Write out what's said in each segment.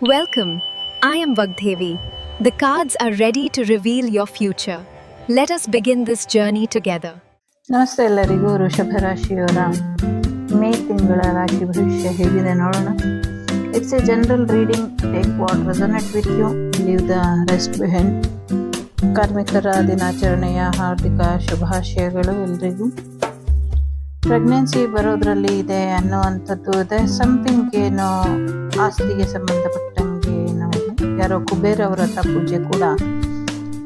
Welcome. I am Vagdevi. The cards are ready to reveal your future. Let us begin this journey together. ನಮಸ್ತೆ ಎಲ್ಲರಿಗೂ. ವೃಷಭ ರಾಶಿಯವರ ಮೇ ತಿಂಗಳ ರಾಶಿ ಭವಿಷ್ಯ ಹೇಗಿದೆ ನೋಡೋಣ. It's a general reading. Take what resonate with you, leave the rest behind. ಕಾರ್ಮಿಕರ ದಿನಾಚರಣೆಯ ಹಾರ್ದಿಕ ಶುಭಾಶಯಗಳು ಎಲ್ರಿಗೂ. ಪ್ರೆಗ್ನೆನ್ಸಿ ಬರೋದ್ರಲ್ಲಿ ಇದೆ ಅನ್ನುವಂಥದ್ದು ಇದೆ. ಸಮಥಿಂಗ್ ಏನೋ ಆಸ್ತಿಗೆ ಸಂಬಂಧಪಟ್ಟಂಗೆ ಏನೋ ಯಾರೋ ಕುಬೇರ ವ್ರತ ಪೂಜೆ ಕೂಡ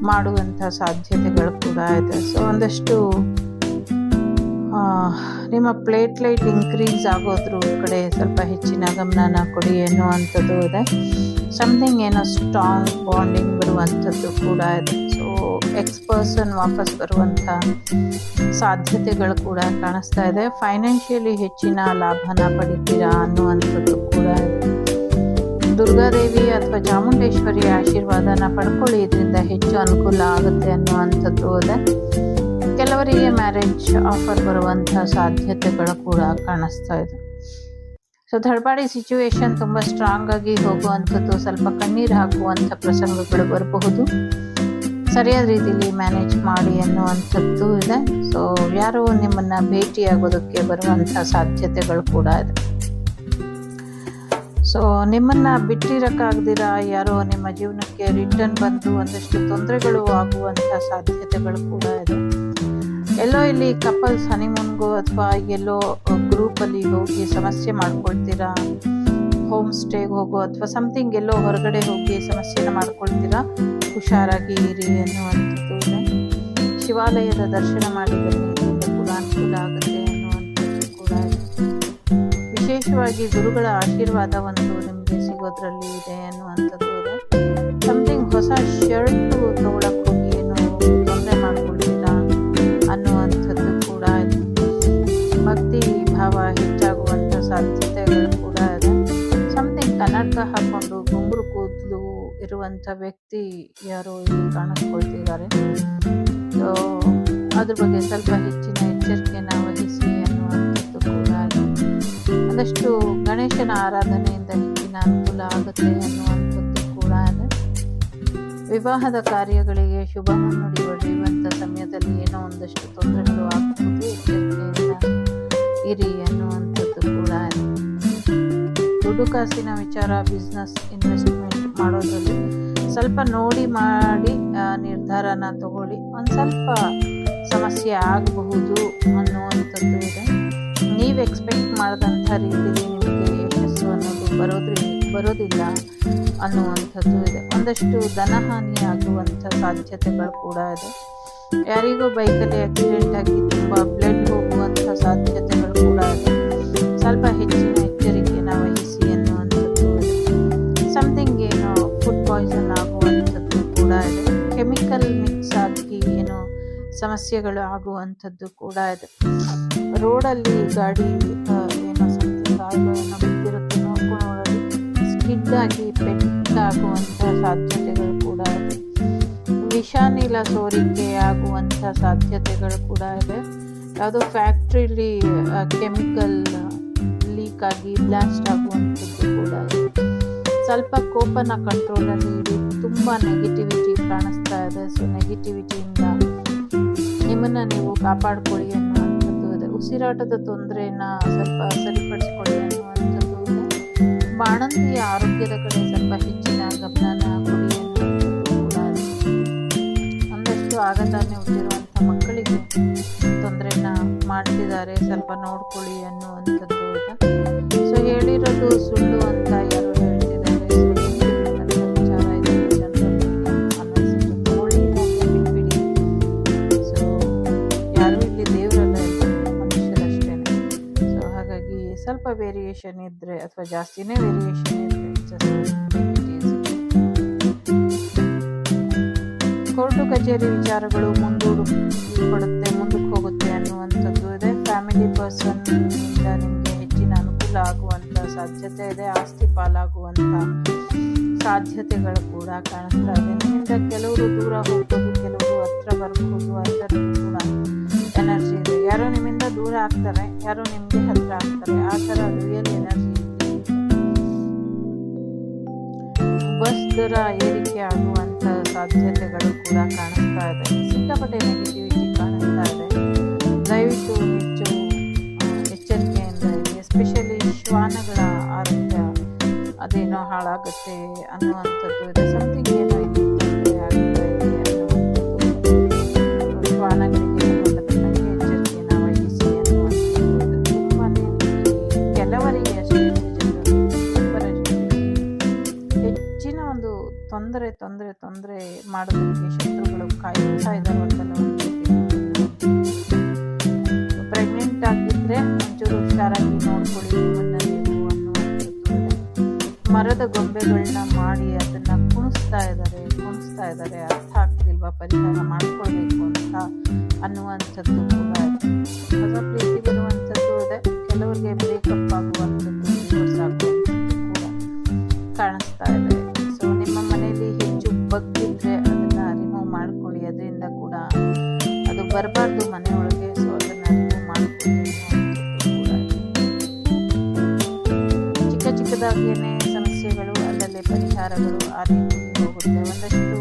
ಮಾಡುವಂಥ ಸಾಧ್ಯತೆಗಳು ಕೂಡ ಇದೆ. ಸೊ ಒಂದಷ್ಟು ನಿಮ್ಮ ಪ್ಲೇಟ್ಲೈಟ್ ಇನ್ಕ್ರೀಸ್ ಆಗೋದ್ರ ಕಡೆ ಸ್ವಲ್ಪ ಹೆಚ್ಚಿನ ಗಮನನ ಕೊಡಿ ಎನ್ನುವಂಥದ್ದು ಇದೆ. ಸಮಥಿಂಗ್ ಏನೋ ಸ್ಟ್ರಾಂಗ್ ಬಾಂಡಿಂಗ್ ಬರುವಂಥದ್ದು ಕೂಡ ಇದೆ. ಸೊ ಪರ್ಸನ್ ವಾಪಸ್ ಬರುವಂಥ ಸಾಧ್ಯತೆಗಳು ಕೂಡ ಕಾಣಿಸ್ತಾ ಇದೆ. ಫೈನಾನ್ಷಿಯಲಿ ಹೆಚ್ಚಿನ ಲಾಭನ ಪಡಿತೀರಾ ಅನ್ನುವಂಥದ್ದು ಕೂಡ ಇದೆ. ದುರ್ಗಾದೇವಿ ಅಥವಾ ಚಾಮುಂಡೇಶ್ವರಿಯ ಆಶೀರ್ವಾದನ ಪಡ್ಕೊಳ್ಳಿ, ಇದರಿಂದ ಹೆಚ್ಚು ಅನುಕೂಲ ಆಗುತ್ತೆ ಅನ್ನುವಂಥದ್ದು ಇದೆ. ಕೆಲವರಿಗೆ ಮ್ಯಾರೇಜ್ ಆಫರ್ ಬರುವಂಥ ಸಾಧ್ಯತೆಗಳು ಕೂಡ ಕಾಣಿಸ್ತಾ ಇದೆ. ಸೊ ಥರ್ಡ್ ಸಿಚುವೇಶನ್ ತುಂಬ ಸ್ಟ್ರಾಂಗ್ ಆಗಿ ಹೋಗುವಂಥದ್ದು, ಸ್ವಲ್ಪ ಕಣ್ಣೀರು ಹಾಕುವಂಥ ಪ್ರಸಂಗಗಳು ಬರಬಹುದು. ಸರಿಯಾದ ರೀತಿಯಲ್ಲಿ ಮ್ಯಾನೇಜ್ ಮಾಡಿ ಅನ್ನುವಂಥದ್ದು ಇದೆ. ಸೊ ಯಾರೋ ನಿಮ್ಮನ್ನು ಭೇಟಿಯಾಗೋದಕ್ಕೆ ಬರುವಂಥ ಸಾಧ್ಯತೆಗಳು ಕೂಡ ಇದೆ. ಸೊ ನಿಮ್ಮನ್ನು ಬಿಟ್ಟಿರೋಕ್ಕಾಗ್ದಿರ ಯಾರೋ ನಿಮ್ಮ ಜೀವನಕ್ಕೆ ರಿಟರ್ನ್ ಬಂದು ಒಂದಷ್ಟು ತೊಂದರೆಗಳು ಆಗುವಂಥ ಸಾಧ್ಯತೆಗಳು ಕೂಡ ಇದೆ. ಎಲ್ಲೋ ಇಲ್ಲಿ ಕಪಲ್ಸ್ ಹನಿಮೂನ್ಗೋ ಅಥವಾ ಎಲ್ಲೋ ಗ್ರೂಪಲ್ಲಿ ಹೋಗಿ ಸಮಸ್ಯೆ ಮಾಡ್ಕೊಳ್ತೀರಾ, ಹೋಮ್ ಸ್ಟೇಗೆ ಹೋಗೋ ಅಥವಾ ಸಮಥಿಂಗ್ ಎಲ್ಲೋ ಹೊರಗಡೆ ಹೋಗಿ ಸಮಸ್ಯೆನ ಮಾಡ್ಕೊಳ್ತೀರಾ. ಹುಷಾರಾಗಿ ಇರಿ ಅನ್ನುವಂಥದ್ದು ಇದೆ. ಶಿವಾಲಯದ ದರ್ಶನ ಮಾಡಿ ಬನ್ನಿ, ಇದರಿಂದ ಕೂಡ ಅನುಕೂಲ ಆಗುತ್ತೆ ಅನ್ನುವಂಥದ್ದು ಕೂಡ ಇದೆ. ವಿಶೇಷವಾಗಿ ಗುರುಗಳ ಆಶೀರ್ವಾದ ಒಂದು ನಿಮಗೆ ಸಿಗೋದ್ರಲ್ಲಿ ಇದೆ ಅನ್ನುವಂಥದ್ದು ಇದೆ. ಸಮಥಿಂಗ್ ಹೊಸ ಶರ್ಟು ತಗೊಳಕ್ಕೆ ಹೋಗಿ ಏನು ತೊಂದರೆ ಮಾಡ್ಕೊಳ್ತೀರಾ ಅನ್ನುವಂಥದ್ದು ಕೂಡ ಇದೆ. ಭಕ್ತಿ ಭಾವ ಹೆಚ್ಚಾಗುವಂಥ ಸಾಧ್ಯತೆಗಳು ಕೂಡ ಇದೆ. ಸಮಥಿಂಗ್ ಕನ್ನಡಕ ಹಾಕ್ಕೊಂಡು ಗುಂಗುರು ಕೂದಲು ಇರುವಂಥ ವ್ಯಕ್ತಿ ಯಾರೋ ಇಲ್ಲಿ ಕಾಣಿಸ್ಕೊಳ್ತಿದ್ದಾರೆ. ಸೊ ಅದ್ರ ಬಗ್ಗೆ ಸ್ವಲ್ಪ ಹೆಚ್ಚಿನ ಎಚ್ಚರಿಕೆನ ವಹಿಸಿ ಅನ್ನುವಂಥದ್ದು ಕೂಡ ಇದೆ. ಒಂದಷ್ಟು ಗಣೇಶನ ಆರಾಧನೆಯಿಂದ ಹೆಚ್ಚಿನ ಅನುಕೂಲ ಆಗುತ್ತೆ ಅನ್ನುವಂಥದ್ದು ಕೂಡ ಇದೆ. ವಿವಾಹದ ಕಾರ್ಯಗಳಿಗೆ ಶುಭ ಮುನ್ನುಡಿ ಒಡೆಯುವಂಥ ಸಮಯದಲ್ಲಿ ಏನೋ ಒಂದಷ್ಟು ತೊಂದರೆಗಳು ಆಗಬಹುದು, ಎಚ್ಚರಿಕೆಯಿಂದ ಇರಿ ಅನ್ನುವಂಥದ್ದು ಕೂಡ ಇದೆ. ದುಡ್ಡು ಕಾಸಿನ ವಿಚಾರ, ಬಿಸ್ನೆಸ್, ಇನ್ವೆಸ್ಟ್ಮೆಂಟ್ ಮಾಡೋದ್ರಲ್ಲಿ ಸ್ವಲ್ಪ ನೋಡಿ ಮಾಡಿ ನಿರ್ಧಾರನ ತಗೊಳ್ಳಿ. ಒಂದು ಸ್ವಲ್ಪ ಸಮಸ್ಯೆ ಆಗಬಹುದು ಅನ್ನುವಂಥದ್ದು ಇದೆ. ನೀವು ಎಕ್ಸ್ಪೆಕ್ಟ್ ಮಾಡಿದಂಥ ರೀತಿಯಲ್ಲಿ ನಿಮಗೆ ಯಶಸ್ಸು ಅನ್ನೋದು ಬರೋದಿಲ್ಲ ಅನ್ನುವಂಥದ್ದು ಇದೆ. ಒಂದಷ್ಟು ಧನಹಾನಿ ಆಗುವಂಥ ಸಾಧ್ಯತೆಗಳು ಕೂಡ ಇದೆ. ಯಾರಿಗೂ ಬೈಕಲ್ಲಿ ಆಕ್ಸಿಡೆಂಟ್ ಆಗಿ ತುಂಬ ಬ್ಲಡ್ ಹೋಗುವಂಥ ಸಾಧ್ಯತೆಗಳು ಕೂಡ ಇದೆ. ಸ್ವಲ್ಪ ಹೆಚ್ಚಿನ ಎಚ್ಚರಿಕೆನ ವಹಿಸಿ ಅನ್ನುವಂಥದ್ದು ಇದೆ. ಸಮಥಿಂಗ್ ಏನೋ ಫುಡ್ ಪಾಯ್ಸನ್ ಆಗುವಂಥದ್ದು ಕೂಡ ಇದೆ. ಕೆಮಿಕಲ್ ಮಿಕ್ಸ್ ಆಗಿ ಏನೋ ಸಮಸ್ಯೆಗಳು ಆಗುವಂಥದ್ದು ಕೂಡ ಇದೆ. ರೋಡಲ್ಲಿ ಗಾಡಿ ಏನೋ ಸಮಥಿಂಗ್ ಆಯಿಲ್ ಏನೋ ಬಿದ್ದಿರುತ್ತೆ, ನೋಡ್ಕೊಂಡು ಸ್ಕಿಡ್ ಆಗಿ ಪೆಟ್ಟಾಗುವಂಥ ಸಾಧ್ಯತೆಗಳು ಕೂಡ ಇದೆ. ವಿಷಾನಿಲ ಸೋರಿಕೆ ಆಗುವಂಥ ಸಾಧ್ಯತೆಗಳು ಕೂಡ ಇದೆ. ಯಾವುದೋ ಫ್ಯಾಕ್ಟ್ರಿಲಿ ಕೆಮಿಕಲ್ ಲೀಕ್ ಆಗಿ ಬ್ಲಾಸ್ಟ್ ಆಗುವಂಥದ್ದು ಕೂಡ ಇದೆ. ಸ್ವಲ್ಪ ಕೋಪನ ಕಂಟ್ರೋಲಲ್ಲಿ ಇಡಿ. ತುಂಬ ನೆಗೆಟಿವಿಟಿ ಕಾಣಿಸ್ತಾ ಇದೆ. ಸೊ ನೆಗೆಟಿವಿಟಿಯಿಂದ ನಿಮ್ಮನ್ನು ನೀವು ಕಾಪಾಡ್ಕೊಳ್ಳಿ ಅನ್ನುವಂಥದ್ದು ಇದೆ. ಉಸಿರಾಟದ ತೊಂದರೆನ ಸ್ವಲ್ಪ ಸರಿಪಡಿಸ್ಕೊಳ್ಳಿ ಅನ್ನುವಂಥದ್ದು ಇದೆ. ಬಾಣಂತಿಯ ಆರೋಗ್ಯದ ಕಡೆ ಸ್ವಲ್ಪ ಹೆಚ್ಚಿನ ಗಮನನ ಕೊಡಿ ಅನ್ನುವಂಥದ್ದು ಕೂಡ ಇದೆ. ಒಂದಷ್ಟು ಆಗತಾನೆ ಹುಟ್ಟಿರುವಂಥ ಮಕ್ಕಳಿಗೆ ತೊಂದರೆನ ಮಾಡ್ತಿದ್ದಾರೆ, ಸ್ವಲ್ಪ ನೋಡ್ಕೊಳ್ಳಿ ಅನ್ನುವಂಥದ್ದು ಇದೆ. ಸೊ ಹೇಳಿರೋದು ಸುಳ್ಳು ಅಂತ ಯಾರು ಹೇಳ್ತಿದ್ದಾರೆ, ಸೊ ಏನಿರ್ತಕ್ಕಂಥ ವಿಚಾರ ಇದೆ ಅನ್ನಿಸುತ್ತೆ, ತಗೊಳ್ಳಿ ಬಿಟ್ಬಿಡಿ. ಸೊ ಯಾರು ಇಲ್ಲಿ ದೇವರಲ್ಲ, ಮನುಷ್ಯರಷ್ಟೇ. ಸೊ ಹಾಗಾಗಿ ಸ್ವಲ್ಪ ವೇರಿಯೇಷನ್ ಇದ್ದರೆ ಅಥವಾ ಜಾಸ್ತಿನೇ ವೇರಿಯೇಷನ್ ಇದ್ದರೆ ಕೋರ್ಟು ಕಚೇರಿ ವಿಚಾರಗಳು ಮುಂದಕ್ಕೆ ಹೋಗುತ್ತೆ ಅನ್ನುವಂಥದ್ದು ಇದೆ. ಫ್ಯಾಮಿಲಿ ಪರ್ಸನ್ನಿಂದ ನಿಮಗೆ ಹೆಚ್ಚಿನ ಅನುಕೂಲ ಆಗುವಂಥ ಸಾಧ್ಯತೆ ಇದೆ. ಆಸ್ತಿ ಪಾಲಾಗುವಂಥ ಸಾಧ್ಯತೆಗಳು ಕೂಡ ಕಾಣಿಸ್ತಾ ಇದೆ. ನಿಮ್ಮಿಂದ ಕೆಲವರು ದೂರ ಹೋಗ್ಬೋದು, ಕೆಲವರು ಹತ್ರ ಬರ್ಬೋದು, ಅದರ ಕೂಡ ಎನರ್ಜಿ ಇದೆ. ಯಾರೋ ನಿಮ್ಮಿಂದ ದೂರ ಆಗ್ತಾರೆ, ಯಾರೋ ನಿಮಗೆ ಹತ್ರ ಆಗ್ತಾರೆ. ಆ ಥರ ರಿಯಲ್ ಎನರ್ಜಿ ಬಸ್ ದರ ಏರಿಕೆ ಆಗುವಂಥ ಸಾಧ್ಯತೆಗಳು ಕೂಡ ಕಾಣಿಸ್ತಾ ಇದೆ. ಸಿಕ್ಕಾಪಟ್ಟೆ ನೆಗೆಟಿವಿಟಿ ಕಾಣಿಸ್ತಾ ಇದೆ. ದಯವಿಟ್ಟು ಹೆಚ್ಚು ಎಚ್ಚರಿಕೆಯಿಂದ ಇರಿ. ಎಸ್ಪೆಷಲಿ ಶ್ವಾನಗಳ ಆರೋಗ್ಯ ಅದೇನೋ ಹಾಳಾಗುತ್ತೆ ಅನ್ನುವಂಥದ್ದು ಇದೆ. ಸಮಥಿಂಗ್ ಏನೋ ಇಲ್ಲಿ ತೊಂದರೆ ಆಗ್ತಾ ಇದೆ ಅನ್ನುವಂಥದ್ದು. ಶ್ವಾನಗಳಿಗೆ ಸಂಬಂಧಪಟ್ಟಂಗೆ ಎಚ್ಚರಿಕೆಯನ್ನು ವಹಿಸಿ ಅನ್ನುವಂಥದ್ದು ತುಂಬಾ ಕೆಲವರಿಗೆ ಅಷ್ಟೇ, ಹೆಚ್ಚಿನ ಒಂದು ತೊಂದರೆ ತೊಂದರೆ ತೊಂದರೆ ಮಾಡೋದಕ್ಕೆ ಶತ್ರುಗಳು ಕಾಯ್ತಾ ಇದ್ದಾರೆ. ಪ್ರೆಗ್ನೆಂಟ್ ಆಗಿದ್ರೆ ಒಂಚೂರು ಹುಷಾರಾಗಿ ನೋಡ್ಕೊಳ್ಳಿ ನಿಮ್ಮನ್ನ ನೀವು ಅನ್ನುವಂಥದ್ದು. ಮರದ ಗೊಂಬೆಗಳನ್ನ ಮಾಡಿ ಅದನ್ನ ಕುಣಿಸ್ತಾ ಇದ್ದಾರೆ. ಅರ್ಥ ಆಗ್ತಿಲ್ವಾ, ಪರಿಹಾರ ಮಾಡ್ಕೊಳ್ಬೇಕು ಅಂತ ಅನ್ನುವಂಥದ್ದು ಕೂಡ ಇದೆ. ಹೊಸ ಪ್ರೀತಿ ಬರುವಂಥದ್ದು ಇದೆ. ಕೆಲವರಿಗೆ ಬ್ರೇಕಪ್ ಆಗುವಂಥದ್ದು, ಡಿವೋರ್ಸ್ ಆಗುವಂಥದ್ದು ಕೂಡ ಕಾಣಿಸ್ತಾ ಇದೆ. ಸೊ ನಿಮ್ಮ ಮನೆಯಲ್ಲಿ ಹೆಚ್ಚು ಬಗ್ಗಿದ್ರೆ ಅದನ್ನ ರಿಮೂವ್ ಮಾಡ್ಕೊಳ್ಳಿ. ಅದರಿಂದ ಕೂಡ ಅದು ಬರಬಾರ್ದು ಮನೆಯೊಳಗೆ. ಸೊ ಅದನ್ನ ರಿಮೂವ್ ಮಾಡ್ಕೊಳ್ಳಿ ಅನ್ನುವಂಥದ್ದು ಕೂಡ. ಚಿಕ್ಕದಾಗೇನೆ ಸಮಸ್ಯೆಗಳು, ಅಲ್ಲಲ್ಲೇ ಪರಿಹಾರಗಳು ಆ ರೀತಿ ಹೋಗುತ್ತೆ. ಒಂದಷ್ಟು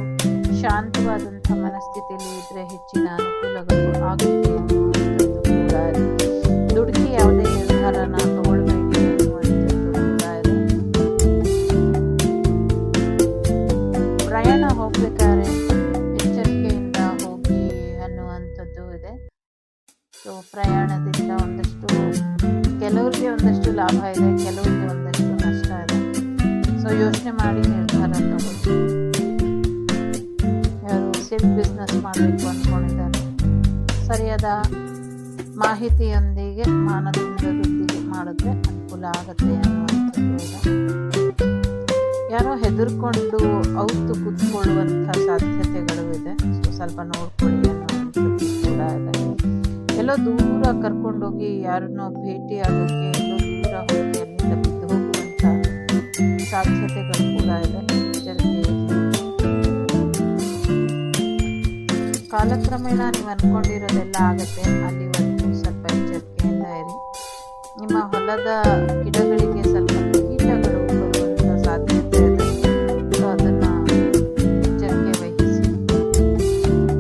ಶಾಂತವಾದಂಥ ಮನಸ್ಥಿತಿಯಲ್ಲಿ ಇದ್ರೆ ಹೆಚ್ಚಿನ ಅನುಕೂಲಗಳು ಆಗುತ್ತೆ ಅನ್ನುವಂಥದ್ದು ಕೂಡ ಇದೆ. ದುಡುಕಿ ಯಾವುದೇ ನಿರ್ಧಾರನ ತಗೊಳ್ಬೇಡಿ ಅನ್ನುವಂಥದ್ದು ಕೂಡ ಇದೆ. ಪ್ರಯಾಣ ಹೋಗ್ಬೇಕಾದ್ರೆ ಎಚ್ಚರಿಕೆಯಿಂದ ಹೋಗಿ ಅನ್ನುವಂಥದ್ದು ಇದೆ. ಸೊ ಪ್ರಯಾಣದಿಂದ ಕೆಲವ್ರಿಗೆ ಒಂದಷ್ಟು ಲಾಭ ಇದೆ, ಕೆಲವ್ರಿಗೆ ಒಂದಷ್ಟು ನಷ್ಟ ಇದೆ. ಸೊ ಯೋಚನೆ ಮಾಡಿ ನಿರ್ಧಾರ ತಗೊಳ್ಳಿ. ಯಾರು ಸಿಲ್ಕ್ ಬಿಸ್ನೆಸ್ ಮಾಡಬೇಕು ಅಂದ್ಕೊಂಡಿದ್ದಾರೆ, ಸರಿಯಾದ ಮಾಹಿತಿಯೊಂದಿಗೆ ಮಾನದಂಡದೊಂದಿಗೆ ಮಾಡಿದ್ರೆ ಅನುಕೂಲ ಆಗುತ್ತೆ ಅನ್ನುವಂಥದ್ದು ಇದೆ. ಯಾರೋ ಹೆದರ್ಕೊಂಡು ಔತು ಕೂತ್ಕೊಳ್ಳುವಂಥ ಸಾಧ್ಯತೆಗಳು ಇದೆ. ಸೊ ಸ್ವಲ್ಪ ನೋಡ್ಕೊಳ್ಳಿ ಅನ್ನುವಂಥದ್ದು ಕೂಡ ಇದೆ. ಎಲ್ಲೋ ದೂರ ಕರ್ಕೊಂಡೋಗಿ ಯಾರನ್ನೋ ಭೇಟಿ ಆಗೋಕ್ಕೆ ಎಲ್ಲೋ ದೂರ ಹೋಗಿ ಅಲ್ಲಿಂದ ಬಿದ್ದು ಹೋಗುವಂಥ ಸಾಧ್ಯತೆಗಳು ಕೂಡ ಇದೆ. ಎಚ್ಚರಿಕೆ. ಕಾಲಕ್ರಮೇಣ ನೀವು ಅಂದ್ಕೊಂಡಿರೋದೆಲ್ಲ ಆಗುತ್ತೆ. ಅಲ್ಲಿವರೆಗೂ ಸ್ವಲ್ಪ ಎಚ್ಚರಿಕೆಯಿಂದ ಇರಿ. ನಿಮ್ಮ ಹೊಲದ ಗಿಡಗಳಿಗೆ ಸ್ವಲ್ಪ ಕೀಟಗಳು ಬರುವಂಥ ಸಾಧ್ಯತೆ ಇದೆ. ಸೊ ಅದನ್ನು ಎಚ್ಚರಿಕೆ ವಹಿಸಿ.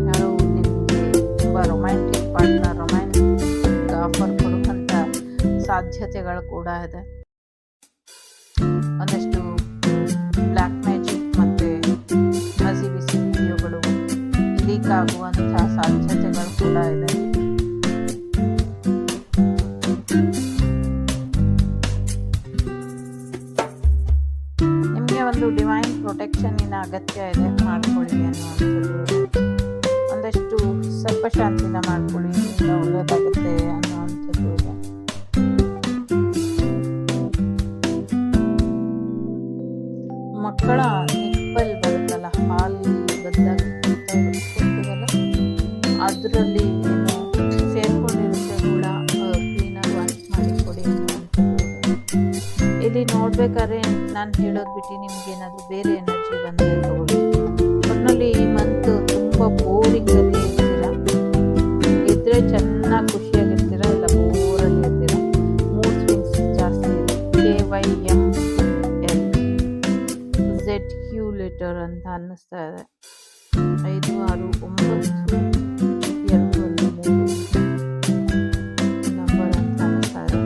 ಯಾರು ನಿಮಗೆ ತುಂಬ ರೊಮ್ಯಾಂಟಿಕ್ ಪಾರ್ಟ್ನರ್, ರೊಮ್ಯಾಂಟಿಕ್ ಆಫರ್ ಕೊಡುವಂಥ ಸಾಧ್ಯತೆಗಳು ಕೂಡ ಇದೆ. ಒಂದಷ್ಟು ಬ್ಲ್ಯಾಕ್ ಮ್ಯಾಜಿಕ್ ಮತ್ತು ಹಸಿ ಬಿಸಿ ವಿಡಿಯೋಗಳು ಲೀಕ್ ಆಗುವಂಥ ಸಾಧ್ಯತೆಗಳು ಕೂಡ ಇದೆ. ನಿಮಗೆ ಒಂದು ಡಿವೈನ್ ಪ್ರೊಟೆಕ್ಷನ್ನಿನ ಅಗತ್ಯ ಇದೆ, ಮಾಡ್ಕೊಳ್ಳಿ ಅನ್ನುವಂಥದ್ದು. ಒಂದಷ್ಟು ಸರ್ಪಶಾಂತಿನ ಮಾಡ್ಕೊಳ್ಳಿ, ಒಳ್ಳೆಯದಾಗುತ್ತೆ ಅನ್ನುವಂಥದ್ದು ಇದೆ. ಮಕ್ಕಳ ನಿಪ್ಪಲ್ ಬರುತ್ತಲ್ಲ, ಹಾಲು ಬದ್ದಾಗ ಕೊಡ್ತೀವಲ್ಲ, ಅದರಲ್ಲಿ ಏನು ಸೇರ್ಕೊಂಡಿರುತ್ತೆ ಹುಳ, ಕ್ಲೀನಾಗಿ ವಾಶ್ ಮಾಡಿ ಕೊಡಿ ಅನ್ನುವಂಥದ್ದು. ಇಲ್ಲಿ ನೋಡ್ಬೇಕಾದ್ರೆ ನಾನು ಹೇಳೋದು ಬಿಟ್ಟು ನಿಮ್ಗೆ ಏನಾದರೂ ಬೇರೆ ಎನರ್ಜಿ ಬಂದರೆ ತಗೊಳ್ಳಿ. ಒಟ್ಟಿನಲ್ಲಿ ಈ ಮಂತ್ ತುಂಬ ಬೋರಿಂಗಲ್ಲಿ ಇರ್ತೀರ, ಇದ್ರೆ ಚೆನ್ನಾಗಿ ಖುಷಿಯಾಗಿರ್ತೀರ, ಇಲ್ಲ ಬೋರಲ್ಲಿ ಇರ್ತೀರ. ಮೂಡ್ ಸ್ವಿಂಗ್ಸ್ ಜಾಸ್ತಿ ಇದೆ. KYMLZQ ಅಂತ ಅನ್ನಿಸ್ತಾ ಇದೆ. 5, 6, 9, 2, 1, 3 ನಂಬರ್ ಅಂತ ಅನ್ನಿಸ್ತಾ ಇದೆ.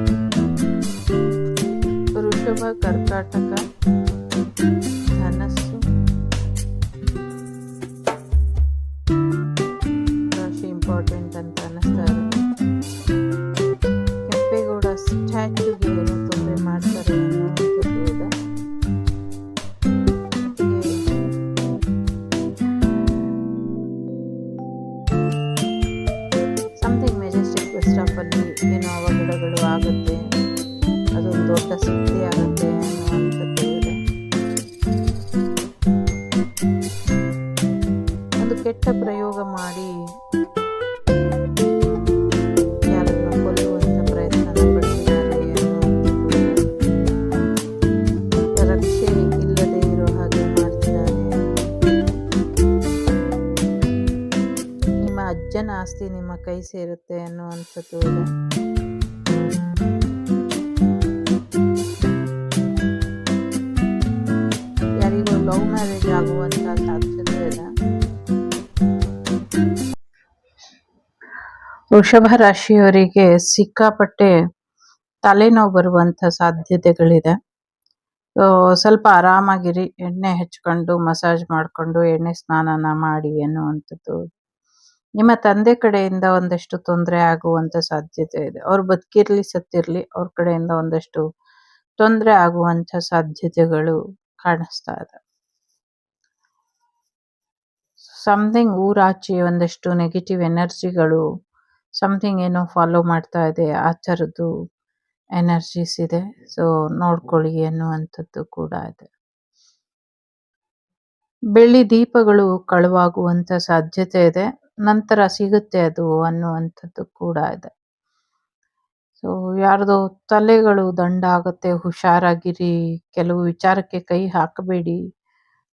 ವೃಷಭ, ಕರ್ಕಾಟಕ, ಧನಸ್ಸು ರಾಶಿ ಇಂಪಾರ್ಟೆಂಟ್ ಅಂತ ಅನ್ನಿಸ್ತಾ ಇದೆ. ಕೆಂಪೇಗೌಡ ಸ್ಟ್ಯಾಚ್ಯೂಗೆ ಏನು ತೊಂದರೆ ಮಾಡ್ತಾರೆ ಅನ್ನೋವಂಥದ್ದು ಇದೆ. ಸಮಥಿಂಗ್ ಮೆಜೆಸ್ಟಿಕ್ ಬಸ್ ಸ್ಟಾಪಲ್ಲಿ ಏನೋ ಅವಘಡಗಳು ಆಗುತ್ತೆ, ಅದೊಂದು ದೊಡ್ಡ ಸುದ್ದಿ ಆಗುತ್ತೆ ಅನ್ನುವಂಥದ್ದು ಇದೆ. ಒಂದು ಕೆಟ್ಟ ಪ್ರಯೋಗ ಮಾಡಿ ಯಾರನ್ನು ಕೊಲ್ಲುವಂಥ ಪ್ರಯತ್ನ ಪಡ್ತಿದ್ದಾರೆ ಅನ್ನುವಂಥದ್ದು. ರಕ್ಷೆ ಇಲ್ಲದೆ ಇರೋ ಹಾಗೆ ಮಾಡ್ತಿದ್ದಾರೆ. ನಿಮ್ಮ ಅಜ್ಜನ ಆಸ್ತಿ ನಿಮ್ಮ ಕೈ ಸೇರುತ್ತೆ ಅನ್ನುವಂಥದ್ದು ಇದೆ. ಯಾರಿಗೂ ಲವ್ ಮ್ಯಾರೇಜ್ ಆಗುವಂಥ ಸಾಧ್ಯತೆ ಇದೆ. ವೃಷಭ ರಾಶಿಯವರಿಗೆ ಸಿಕ್ಕಾಪಟ್ಟೆ ತಲೆನೋವು ಬರುವಂಥ ಸಾಧ್ಯತೆಗಳಿದೆ. ಸ್ವಲ್ಪ ಆರಾಮಾಗಿರಿ, ಎಣ್ಣೆ ಹಚ್ಕೊಂಡು ಮಸಾಜ್ ಮಾಡಿಕೊಂಡು ಎಣ್ಣೆ ಸ್ನಾನನ ಮಾಡಿ ಅನ್ನುವಂಥದ್ದು. ನಿಮ್ಮ ತಂದೆ ಕಡೆಯಿಂದ ಒಂದಷ್ಟು ತೊಂದರೆ ಆಗುವಂಥ ಸಾಧ್ಯತೆ ಇದೆ. ಅವ್ರು ಬದುಕಿರ್ಲಿ ಸತ್ತಿರ್ಲಿ, ಅವ್ರ ಕಡೆಯಿಂದ ಒಂದಷ್ಟು ತೊಂದರೆ ಆಗುವಂಥ ಸಾಧ್ಯತೆಗಳು ಕಾಣಿಸ್ತಾ ಇದೆ. ಸಮಥಿಂಗ್ ಊರಾಚೆ ಒಂದಷ್ಟು ನೆಗೆಟಿವ್ ಎನರ್ಜಿಗಳು ಸಮಥಿಂಗ್ ಏನೋ ಫಾಲೋ ಮಾಡ್ತಾ ಇದೆ, ಆ ಥರದ್ದು ಎನರ್ಜೀಸ್ ಇದೆ. ಸೊ ನೋಡ್ಕೊಳ್ಳಿ ಅನ್ನುವಂಥದ್ದು ಕೂಡ ಇದೆ. ಬೆಳ್ಳಿ ದೀಪಗಳು ಕಳುವಾಗುವಂಥ ಸಾಧ್ಯತೆ ಇದೆ, ನಂತರ ಸಿಗುತ್ತೆ ಅದು ಅನ್ನುವಂಥದ್ದು ಕೂಡ ಇದೆ. ಸೊ ಯಾರ್ದೋ ತಲೆಗಳು ದಂಡ ಆಗುತ್ತೆ, ಹುಷಾರಾಗಿರಿ, ಕೆಲವು ವಿಚಾರಕ್ಕೆ ಕೈ ಹಾಕಬೇಡಿ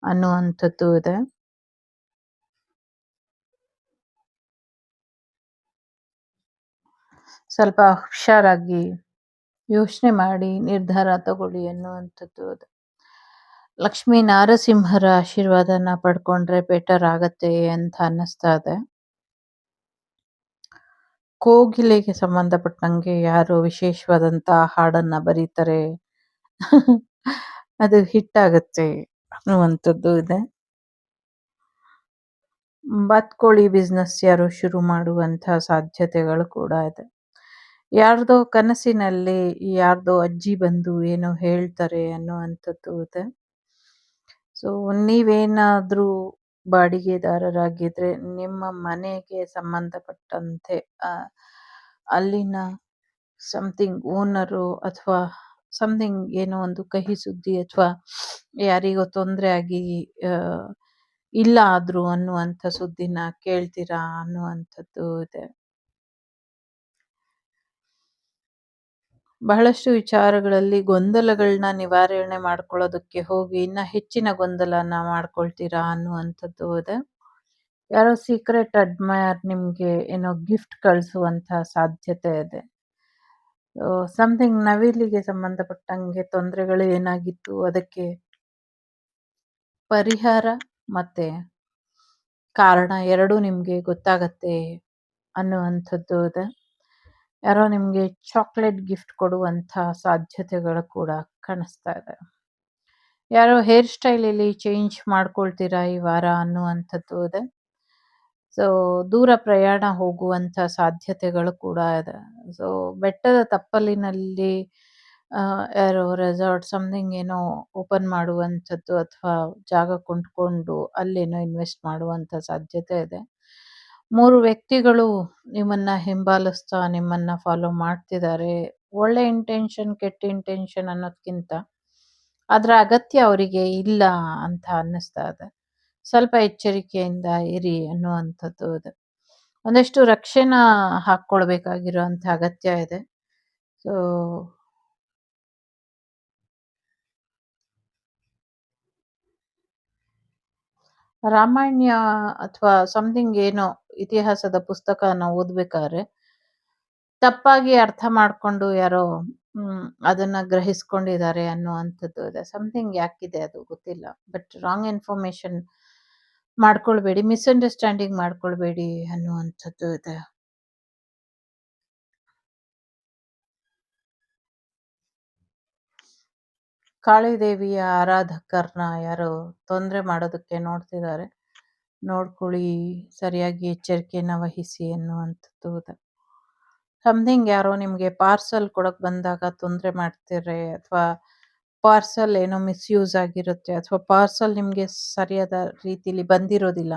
ಅನ್ನುವಂಥದ್ದು ಇದೆ. ಸ್ವಲ್ಪ ಹುಷಾರಾಗಿ ಯೋಚನೆ ಮಾಡಿ ನಿರ್ಧಾರ ತಗೊಳ್ಳಿ ಅನ್ನುವಂಥದ್ದು ಇದೆ. ಲಕ್ಷ್ಮೀ ನಾರಸಿಂಹರ ಆಶೀರ್ವಾದನ ಪಡ್ಕೊಂಡ್ರೆ ಬೆಟರ್ ಆಗತ್ತೆ ಅಂತ ಅನ್ನಿಸ್ತಾ ಇದೆ. ಕೋಗಿಲೆಗೆ ಸಂಬಂಧಪಟ್ಟಂಗೆ ಯಾರೋ ವಿಶೇಷವಾದಂಥ ಹಾಡನ್ನ ಬರೀತಾರೆ, ಅದು ಹಿಟ್ ಆಗತ್ತೆ ಅನ್ನುವಂಥದ್ದು ಇದೆ. ಬಾತ್ಕೋಳಿ ಬಿಸ್ನೆಸ್ ಯಾರೋ ಶುರು ಮಾಡುವಂಥ ಸಾಧ್ಯತೆಗಳು ಕೂಡ ಇದೆ. ಯಾರ್ದೋ ಕನಸಿನಲ್ಲಿ ಯಾರ್ದೋ ಅಜ್ಜಿ ಬಂದು ಏನೋ ಹೇಳ್ತಾರೆ ಅನ್ನುವಂಥದ್ದು ಇದೆ. ಸೊ ನೀವೇನಾದ್ರೂ ಬಾಡಿಗೆದಾರರಾಗಿದ್ರೆ ನಿಮ್ಮ ಮನೆಗೆ ಸಂಬಂಧಪಟ್ಟಂತೆ ಅಲ್ಲಿನ ಸಮಥಿಂಗ್ ಓನರು ಅಥವಾ ಸಮಥಿಂಗ್ ಏನೋ ಒಂದು ಕಹಿ ಸುದ್ದಿ ಅಥವಾ ಯಾರಿಗೋ ತೊಂದರೆ ಆಗಿ ಇಲ್ಲ ಆದ್ರು ಅನ್ನುವಂಥ ಸುದ್ದಿನ ಕೇಳ್ತೀರಾ ಅನ್ನುವಂಥದ್ದು ಇದೆ. ಬಹಳಷ್ಟು ವಿಚಾರಗಳಲ್ಲಿ ಗೊಂದಲಗಳನ್ನ ನಿವಾರಣೆ ಮಾಡ್ಕೊಳ್ಳೋದಕ್ಕೆ ಹೋಗಿ ಇನ್ನ ಹೆಚ್ಚಿನ ಗೊಂದಲನ ಮಾಡ್ಕೊಳ್ತೀರಾ ಅನ್ನುವಂಥದ್ದು ಇದೆ. ಯಾರೋ ಸೀಕ್ರೆಟ್ ಅಡ್ಮೈರ್ ನಿಮ್ಗೆ ಏನೋ ಗಿಫ್ಟ್ ಕಳಿಸುವಂತ ಸಾಧ್ಯತೆ ಇದೆ. ಸಮಥಿಂಗ್ ನವಿಲಿಗೆ ಸಂಬಂಧಪಟ್ಟಂಗೆ ತೊಂದರೆಗಳು ಏನಾಗಿತ್ತು ಅದಕ್ಕೆ ಪರಿಹಾರ ಮತ್ತೆ ಕಾರಣ ಎರಡೂ ನಿಮ್ಗೆ ಗೊತ್ತಾಗತ್ತೆ ಅನ್ನುವಂಥದ್ದು ಇದೆ. ಯಾರೋ ನಿಮ್ಗೆ ಚಾಕ್ಲೇಟ್ ಗಿಫ್ಟ್ ಕೊಡುವಂಥ ಸಾಧ್ಯತೆಗಳು ಕೂಡ ಕಾಣಿಸ್ತಾ ಇದೆ. ಯಾರೋ ಹೇರ್ ಸ್ಟೈಲಲ್ಲಿ ಚೇಂಜ್ ಮಾಡ್ಕೊಳ್ತೀರಾ ಈ ವಾರ ಅನ್ನುವಂಥದ್ದು ಇದೆ. ಸೊ ದೂರ ಪ್ರಯಾಣ ಹೋಗುವಂಥ ಸಾಧ್ಯತೆಗಳು ಕೂಡ ಇದೆ. ಸೊ ಬೆಟ್ಟದ ತಪ್ಪಲಿನಲ್ಲಿ ಯಾರೋ ರೆಸಾರ್ಟ್ ಸಮಥಿಂಗ್ ಏನೋ ಓಪನ್ ಮಾಡುವಂಥದ್ದು ಅಥವಾ ಜಾಗ ಕೊಂಡ್ಕೊಂಡು ಅಲ್ಲೇನೋ ಇನ್ವೆಸ್ಟ್ ಮಾಡುವಂಥ ಸಾಧ್ಯತೆ ಇದೆ. 3 ವ್ಯಕ್ತಿಗಳು ನಿಮ್ಮನ್ನ ಹಿಂಬಾಲಿಸ್ತಾ ನಿಮ್ಮನ್ನ ಫಾಲೋ ಮಾಡ್ತಿದ್ದಾರೆ. ಒಳ್ಳೆ ಇಂಟೆನ್ಷನ್ ಕೆಟ್ಟ ಇಂಟೆನ್ಷನ್ ಅನ್ನೋದ್ಕಿಂತ ಅದರ ಅಗತ್ಯ ಅವರಿಗೆ ಇಲ್ಲ ಅಂತ ಅನ್ನಿಸ್ತಾ ಇದೆ. ಸ್ವಲ್ಪ ಎಚ್ಚರಿಕೆಯಿಂದ ಇರಿ ಅನ್ನುವಂಥದ್ದು ಇದೆ. ಒಂದಷ್ಟು ರಕ್ಷಣಾ ಹಾಕ್ಕೊಳ್ಬೇಕಾಗಿರುವಂಥ ಅಗತ್ಯ ಇದೆ. ಸೊ ರಾಮಾಯಣ ಅಥವಾ ಸಮಥಿಂಗ್ ಏನೋ ಇತಿಹಾಸದ ಪುಸ್ತಕನ ಓದ್ಬೇಕಾದ್ರೆ ತಪ್ಪಾಗಿ ಅರ್ಥ ಮಾಡ್ಕೊಂಡು ಯಾರೋ ಅದನ್ನ ಗ್ರಹಿಸ್ಕೊಂಡಿದ್ದಾರೆ ಅನ್ನುವಂಥದ್ದು ಇದೆ. ಸಮಥಿಂಗ್ ಯಾಕಿದೆ ಅದು ಗೊತ್ತಿಲ್ಲ, ಬಟ್ ರಾಂಗ್ ಇನ್ಫಾರ್ಮೇಶನ್ ಮಾಡ್ಕೊಳ್ಬೇಡಿ, ಮಿಸ್ಅಂಡರ್ಸ್ಟ್ಯಾಂಡಿಂಗ್ ಮಾಡ್ಕೊಳ್ಬೇಡಿ ಅನ್ನುವಂಥದ್ದು ಇದೆ. ಕಾಳಿದೇವಿಯ ಆರಾಧಕರನ್ನ ಯಾರೋ ತೊಂದರೆ ಮಾಡೋದಕ್ಕೆ ನೋಡ್ತಿದ್ದಾರೆ, ನೋಡ್ಕೊಳ್ಳಿ, ಸರಿಯಾಗಿ ಎಚ್ಚರಿಕೆಯನ್ನ ವಹಿಸಿ ಅನ್ನುವಂಥದ್ದು ಇದೆ. ಸಮಥಿಂಗ್ ಯಾರೋ ನಿಮಗೆ ಪಾರ್ಸಲ್ ಕೊಡಕ್ ಬಂದಾಗ ತೊಂದರೆ ಮಾಡ್ತಿರ್ರೆ ಅಥವಾ ಪಾರ್ಸಲ್ ಏನೋ ಮಿಸ್ಯೂಸ್ ಆಗಿರುತ್ತೆ ಅಥವಾ ಪಾರ್ಸಲ್ ನಿಮಗೆ ಸರಿಯಾದ ರೀತಿಲಿ ಬಂದಿರೋದಿಲ್ಲ,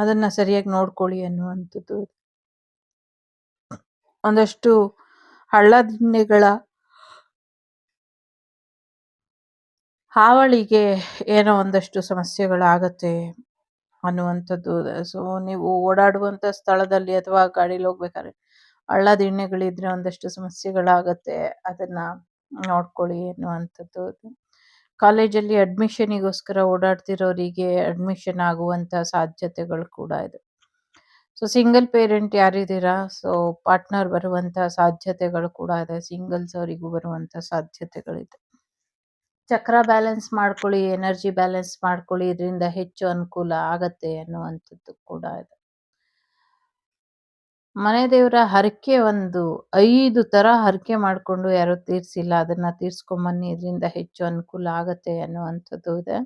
ಅದನ್ನ ಸರಿಯಾಗಿ ನೋಡ್ಕೊಳ್ಳಿ ಅನ್ನುವಂಥದ್ದು. ಒಂದಷ್ಟು ಹಳ್ಳದಿಣ್ಣೆಗಳ ಹಾವಳಿಗೆ ಏನೋ ಒಂದಷ್ಟು ಸಮಸ್ಯೆಗಳಾಗತ್ತೆ ಅನ್ನುವಂಥದ್ದು. ಸೊ ನೀವು ಓಡಾಡುವಂಥ ಸ್ಥಳದಲ್ಲಿ ಅಥವಾ ಗಾಡೀಲಿ ಹೋಗ್ಬೇಕಾದ್ರೆ ಹಳ್ಳದಿಣ್ಣೆಗಳಿದ್ರೆ ಒಂದಷ್ಟು ಸಮಸ್ಯೆಗಳಾಗತ್ತೆ, ಅದನ್ನ ನೋಡ್ಕೊಳ್ಳಿ ಅನ್ನುವಂಥದ್ದು. ಕಾಲೇಜಲ್ಲಿ ಅಡ್ಮಿಷನಿಗೋಸ್ಕರ ಓಡಾಡ್ತಿರೋರಿಗೆ ಅಡ್ಮಿಷನ್ ಆಗುವಂಥ ಸಾಧ್ಯತೆಗಳು ಕೂಡ ಇದೆ. ಸೊ ಸಿಂಗಲ್ ಪೇರೆಂಟ್ ಯಾರಿದ್ದೀರಾ, ಸೊ ಪಾರ್ಟ್ನರ್ ಬರುವಂಥ ಸಾಧ್ಯತೆಗಳು ಕೂಡ ಇದೆ. ಸಿಂಗಲ್ಸ್ ಅವರಿಗೂ ಬರುವಂಥ ಸಾಧ್ಯತೆಗಳಿದೆ. ಚಕ್ರ ಬ್ಯಾಲೆನ್ಸ್ ಮಾಡ್ಕೊಳ್ಳಿ, ಎನರ್ಜಿ ಬ್ಯಾಲೆನ್ಸ್ ಮಾಡ್ಕೊಳ್ಳಿ, ಇದರಿಂದ ಹೆಚ್ಚು ಅನುಕೂಲ ಆಗತ್ತೆ ಅನ್ನುವಂಥದ್ದು ಕೂಡ ಇದೆ. ಮನೆ ದೇವರ ಹರಕೆ ಒಂದು 5 ತರ ಹರಕೆ ಮಾಡಿಕೊಂಡು ಯಾರು ತೀರ್ಸಿಲ್ಲ, ಅದನ್ನ ತೀರ್ಸ್ಕೊಂಬನ್ನಿ, ಇದರಿಂದ ಹೆಚ್ಚು ಅನುಕೂಲ ಆಗತ್ತೆ ಅನ್ನುವಂಥದ್ದು ಇದೆ.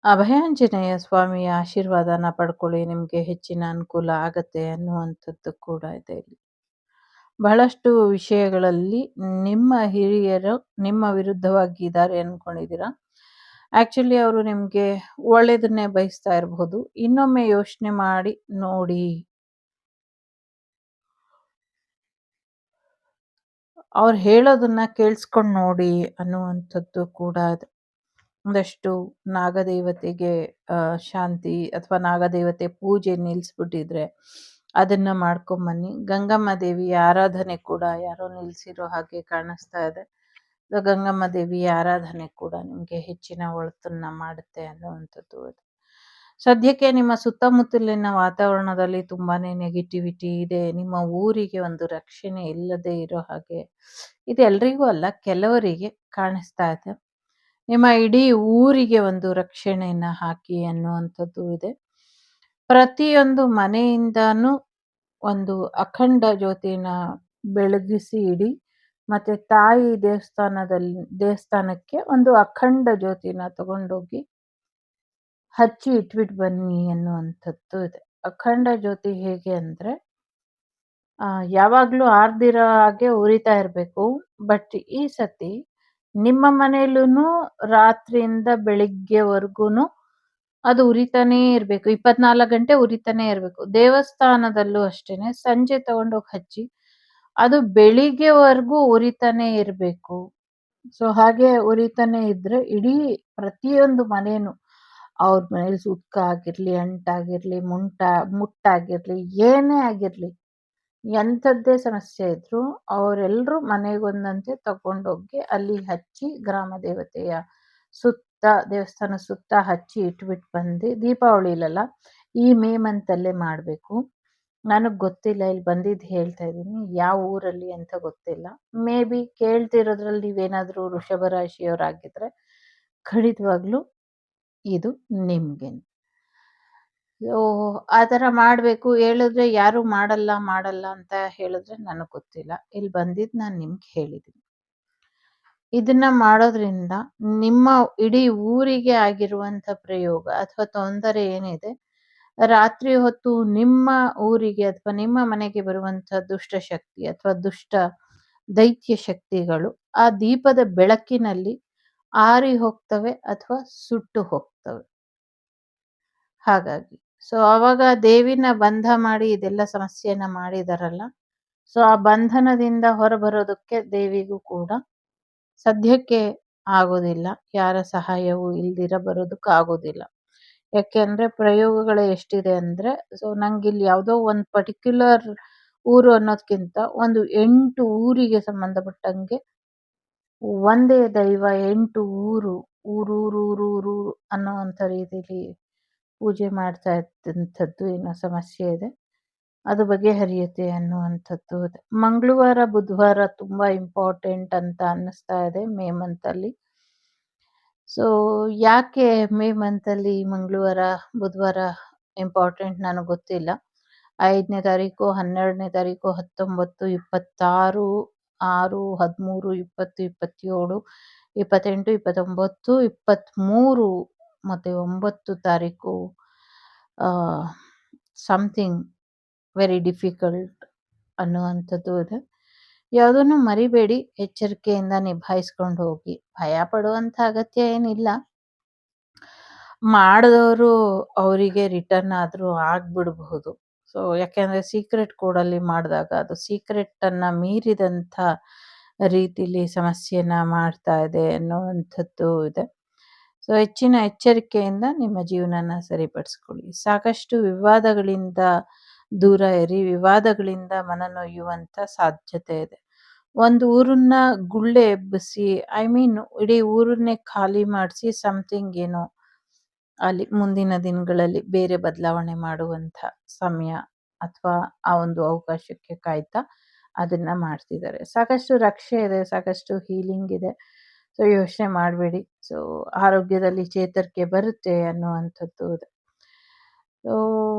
ಅಭಯಾಂಜನೇಯ ಸ್ವಾಮಿಯ ಆಶೀರ್ವಾದನ ಪಡ್ಕೊಳ್ಳಿ, ನಿಮಗೆ ಹೆಚ್ಚಿನ ಅನುಕೂಲ ಆಗತ್ತೆ ಅನ್ನುವಂಥದ್ದು ಕೂಡ ಇದೆ. ಇಲ್ಲಿ ಬಹಳಷ್ಟು ವಿಷಯಗಳಲ್ಲಿ ನಿಮ್ಮ ಹಿರಿಯರು ನಿಮ್ಮ ವಿರುದ್ಧವಾಗಿ ಇದ್ದಾರೆ ಅನ್ಕೊಂಡಿದ್ದೀರಾ. ಆಕ್ಚುಲಿ ಅವರು ನಿಮಗೆ ಒಳ್ಳೇದನ್ನೇ ಬಯಸ್ತಾ ಇರಬಹುದು. ಇನ್ನೊಮ್ಮೆ ಯೋಚನೆ ಮಾಡಿ ನೋಡಿ, ಅವ್ರು ಹೇಳೋದನ್ನ ಕೇಳಿಸ್ಕೊಂಡು ನೋಡಿ ಅನ್ನುವಂಥದ್ದು ಕೂಡ ಇದೆ. ಒಂದಷ್ಟು ನಾಗದೇವತೆಗೆ ಶಾಂತಿ ಅಥವಾ ನಾಗದೇವತೆ ಪೂಜೆ ನಿಲ್ಲಿಸ್ಬಿಟ್ಟಿದ್ರೆ ಅದನ್ನ ಮಾಡ್ಕೊಂಬನ್ನಿ. ಗಂಗಮ್ಮ ದೇವಿಯ ಆರಾಧನೆ ಕೂಡ ಯಾರೋ ನಿಲ್ಲಿಸಿರೋ ಹಾಗೆ ಕಾಣಿಸ್ತಾ ಇದೆ. ಗಂಗಮ್ಮ ದೇವಿಯ ಆರಾಧನೆ ಕೂಡ ನಿಮಗೆ ಹೆಚ್ಚಿನ ಒಳಿತನ್ನ ಮಾಡುತ್ತೆ ಅನ್ನುವಂಥದ್ದು ಇದೆ. ಸದ್ಯಕ್ಕೆ ನಿಮ್ಮ ಸುತ್ತಮುತ್ತಲಿನ ವಾತಾವರಣದಲ್ಲಿ ತುಂಬಾನೇ ನೆಗೆಟಿವಿಟಿ ಇದೆ. ನಿಮ್ಮ ಊರಿಗೆ ಒಂದು ರಕ್ಷಣೆ ಇಲ್ಲದೆ ಇರೋ ಹಾಗೆ ಇದು ಎಲ್ರಿಗೂ ಅಲ್ಲ, ಕೆಲವರಿಗೆ ಕಾಣಿಸ್ತಾ ಇದೆ. ನಿಮ್ಮ ಇಡೀ ಊರಿಗೆ ಒಂದು ರಕ್ಷಣೆಯನ್ನ ಹಾಕಿ ಅನ್ನುವಂಥದ್ದು ಇದೆ. ಪ್ರತಿಯೊಂದು ಮನೆಯಿಂದಾನು ಒಂದು ಅಖಂಡ ಜ್ಯೋತಿನ ಬೆಳಗಿಸಿ ಇಡಿ, ಮತ್ತೆ ತಾಯಿ ದೇವಸ್ಥಾನಕ್ಕೆ ಒಂದು ಅಖಂಡ ಜ್ಯೋತಿನ ತಗೊಂಡೋಗಿ ಹಚ್ಚಿ ಇಟ್ಬಿಟ್ಟು ಬನ್ನಿ ಅನ್ನುವಂಥದ್ದು ಇದೆ. ಅಖಂಡ ಜ್ಯೋತಿ ಹೇಗೆ ಅಂದ್ರೆ ಯಾವಾಗ್ಲೂ ಆರ್ದಿರೋ ಹಾಗೆ ಉರಿತಾ ಇರಬೇಕು. ಬಟ್ ಈ ಸತಿ ನಿಮ್ಮ ಮನೆಯಲ್ಲೂ ರಾತ್ರಿಯಿಂದ ಬೆಳಿಗ್ಗೆವರೆಗೂ ಅದು ಉರಿತಾನೇ ಇರಬೇಕು. 24 ಗಂಟೆ ಉರಿತಾನೇ ಇರಬೇಕು. ದೇವಸ್ಥಾನದಲ್ಲೂ ಅಷ್ಟೇನೆ, ಸಂಜೆ ತಗೊಂಡೋಗಿ ಹಚ್ಚಿ ಅದು ಬೆಳಿಗ್ಗೆವರೆಗೂ ಉರಿತಾನೇ ಇರಬೇಕು. ಸೊ ಹಾಗೆ ಉರಿತಾನೆ ಇದ್ರೆ ಇಡೀ ಪ್ರತಿಯೊಂದು ಮನೇನು, ಅವ್ರ ಮನೇಲಿ ಸುಕ್ಕ ಆಗಿರ್ಲಿ, ಅಂಟಾಗಿರ್ಲಿ, ಮುಟ್ಟಾಗಿರ್ಲಿ, ಏನೇ ಆಗಿರ್ಲಿ, ಎಂಥದ್ದೇ ಸಮಸ್ಯೆ ಇದ್ರು ಅವರೆಲ್ಲರೂ ಮನೆಗೊಂದಂತೆ ತಗೊಂಡೋಗಿ ಅಲ್ಲಿ ಹಚ್ಚಿ ಗ್ರಾಮ ದೇವತೆಯ ಸುತ್ತ, ದೇವಸ್ಥಾನ ಸುತ್ತ ಹಚ್ಚಿ ಇಟ್ಬಿಟ್ಟು ಬಂದು, ದೀಪಾವಳಿಲಲ್ಲ, ಈ ಮೇ ಮಂತಲ್ಲೇ ಮಾಡಬೇಕು. ನನಗೆ ಗೊತ್ತಿಲ್ಲ, ಇಲ್ಲಿ ಬಂದಿದ್ದು ಹೇಳ್ತಾ ಇದ್ದೀನಿ, ಯಾವ ಊರಲ್ಲಿ ಅಂತ ಗೊತ್ತಿಲ್ಲ. ಮೇ ಬಿ ಕೇಳ್ತಿರೋದ್ರಲ್ಲಿ ನೀವೇನಾದರೂ ವೃಷಭ ರಾಶಿಯವರಾಗಿದ್ರೆ ಖಂಡಿತವಾಗ್ಲೂ ಇದು ನಿಮ್ಗೇನೆ. ಆ ಥರ ಮಾಡಬೇಕು ಹೇಳಿದ್ರೆ ಯಾರು ಮಾಡಲ್ಲ ಅಂತ ಹೇಳಿದ್ರೆ ನನಗೆ ಗೊತ್ತಿಲ್ಲ. ಇಲ್ಲಿ ಬಂದಿದ್ದು ನಾನು ನಿಮ್ಗೆ ಹೇಳಿದ್ದೀನಿ. ಇದನ್ನ ಮಾಡೋದ್ರಿಂದ ನಿಮ್ಮ ಇಡೀ ಊರಿಗೆ ಆಗಿರುವಂಥ ಪ್ರಯೋಗ ಅಥವಾ ತೊಂದರೆ ಏನಿದೆ, ರಾತ್ರಿ ಹೊತ್ತು ನಿಮ್ಮ ಊರಿಗೆ ಅಥವಾ ನಿಮ್ಮ ಮನೆಗೆ ಬರುವಂಥ ದುಷ್ಟಶಕ್ತಿ ಅಥವಾ ದುಷ್ಟ ದೈತ್ಯ ಶಕ್ತಿಗಳು ಆ ದೀಪದ ಬೆಳಕಿನಲ್ಲಿ ಆರಿ ಹೋಗ್ತವೆ ಅಥವಾ ಸುಟ್ಟು ಹೋಗ್ತವೆ. ಹಾಗಾಗಿ ಸೊ ಅವಾಗ ದೇವಿನ ಬಂಧ ಮಾಡಿ ಇದೆಲ್ಲ ಸಮಸ್ಯೆನ ಮಾಡಿದಾರಲ್ಲ, ಸೊ ಆ ಬಂಧನದಿಂದ ಹೊರಬರೋದಕ್ಕೆ ದೇವಿಗೂ ಕೂಡ ಸದ್ಯಕ್ಕೆ ಆಗೋದಿಲ್ಲ. ಯಾರ ಸಹಾಯವೂ ಇಲ್ದಿರ ಬರೋದಕ್ಕಾಗೋದಿಲ್ಲ. ಯಾಕೆಂದ್ರೆ ಪ್ರಯೋಗಗಳು ಎಷ್ಟಿದೆ ಅಂದ್ರೆ, ಸೊ ನಂಗಿಲ್ಲಿ ಯಾವುದೋ ಒಂದು ಪರ್ಟಿಕ್ಯುಲರ್ ಊರು ಅನ್ನೋದಕ್ಕಿಂತ ಒಂದು 8 ಊರಿಗೆ ಸಂಬಂಧಪಟ್ಟಂಗೆ ಒಂದೇ ದೈವ 8 ಊರು ಅನ್ನೋವಂಥ ರೀತಿಲಿ ಪೂಜೆ ಮಾಡ್ತಾ ಇದ್ದಂಥದ್ದು ಏನೋ ಸಮಸ್ಯೆ ಇದೆ, ಅದು ಬಗೆಹರಿಯುತ್ತೆ ಅನ್ನುವಂಥದ್ದು ಇದೆ. ಮಂಗಳವಾರ ಬುಧವಾರ ತುಂಬಾ ಇಂಪಾರ್ಟೆಂಟ್ ಅಂತ ಅನ್ನಿಸ್ತಾ ಇದೆ ಮೇ ಮಂತಲ್ಲಿ. ಸೊ ಯಾಕೆ ಮೇ ಮಂತಲ್ಲಿ ಮಂಗಳವಾರ ಬುಧವಾರ ಇಂಪಾರ್ಟೆಂಟ್ ನನಗೆ ಗೊತ್ತಿಲ್ಲ. 5ನೇ ತಾರೀಕು, 12ನೇ ತಾರೀಕು, 19, 26, 6, 13, 20, 27, 28, 29, 23 ಮತ್ತು 9 ತಾರೀಕು ಸಮಥಿಂಗ್ ವೆರಿ ಡಿಫಿಕಲ್ಟ್ ಅನ್ನುವಂಥದ್ದು ಇದೆ. ಯಾವುದನ್ನು ಮರಿಬೇಡಿ, ಎಚ್ಚರಿಕೆಯಿಂದ ನಿಭಾಯಿಸ್ಕೊಂಡು ಹೋಗಿ. ಭಯ ಪಡುವಂಥ ಅಗತ್ಯ ಏನಿಲ್ಲ. ಮಾಡಿದವರು ಅವರಿಗೆ ರಿಟರ್ನ್ ಆದರೂ ಆಗ್ಬಿಡಬಹುದು. ಸೊ ಯಾಕೆಂದರೆ ಸೀಕ್ರೆಟ್ ಕೋಡಲ್ಲಿ ಮಾಡಿದಾಗ ಅದು ಸೀಕ್ರೆಟನ್ನು ಮೀರಿದಂಥ ರೀತಿಲಿ ಸಮಸ್ಯೆನ ಮಾಡ್ತಾ ಇದೆ ಅನ್ನುವಂಥದ್ದು ಇದೆ. ಸೊ ಹೆಚ್ಚಿನ ಎಚ್ಚರಿಕೆಯಿಂದ ನಿಮ್ಮ ಜೀವನನ ಸರಿಪಡಿಸ್ಕೊಳ್ಳಿ. ಸಾಕಷ್ಟು ವಿವಾದಗಳಿಂದ ದೂರ ಇರಿ. ವಿವಾದಗಳಿಂದ ಮನನೊಯ್ಯುವಂಥ ಸಾಧ್ಯತೆ ಇದೆ. ಒಂದು ಊರನ್ನ ಗುಳ್ಳೆ ಎಬ್ಬಿಸಿ, ಇಡೀ ಊರನ್ನೇ ಖಾಲಿ ಮಾಡಿಸಿ ಸಮಥಿಂಗ್ ಏನೋ ಅಲ್ಲಿ ಮುಂದಿನ ದಿನಗಳಲ್ಲಿ ಬೇರೆ ಬದಲಾವಣೆ ಮಾಡುವಂಥ ಸಮಯ ಅಥವಾ ಆ ಒಂದು ಅವಕಾಶಕ್ಕೆ ಕಾಯ್ತಾ ಅದನ್ನ ಮಾಡ್ತಿದ್ದಾರೆ. ಸಾಕಷ್ಟು ರಕ್ಷೆ ಇದೆ, ಸಾಕಷ್ಟು ಹೀಲಿಂಗ್ ಇದೆ. ಸೊ ಯೋಚನೆ ಮಾಡಬೇಡಿ. ಸೊ ಆರೋಗ್ಯದಲ್ಲಿ ಚೇತರಿಕೆ ಬರುತ್ತೆ ಅನ್ನುವಂಥದ್ದು ಇದೆ. ಸೊ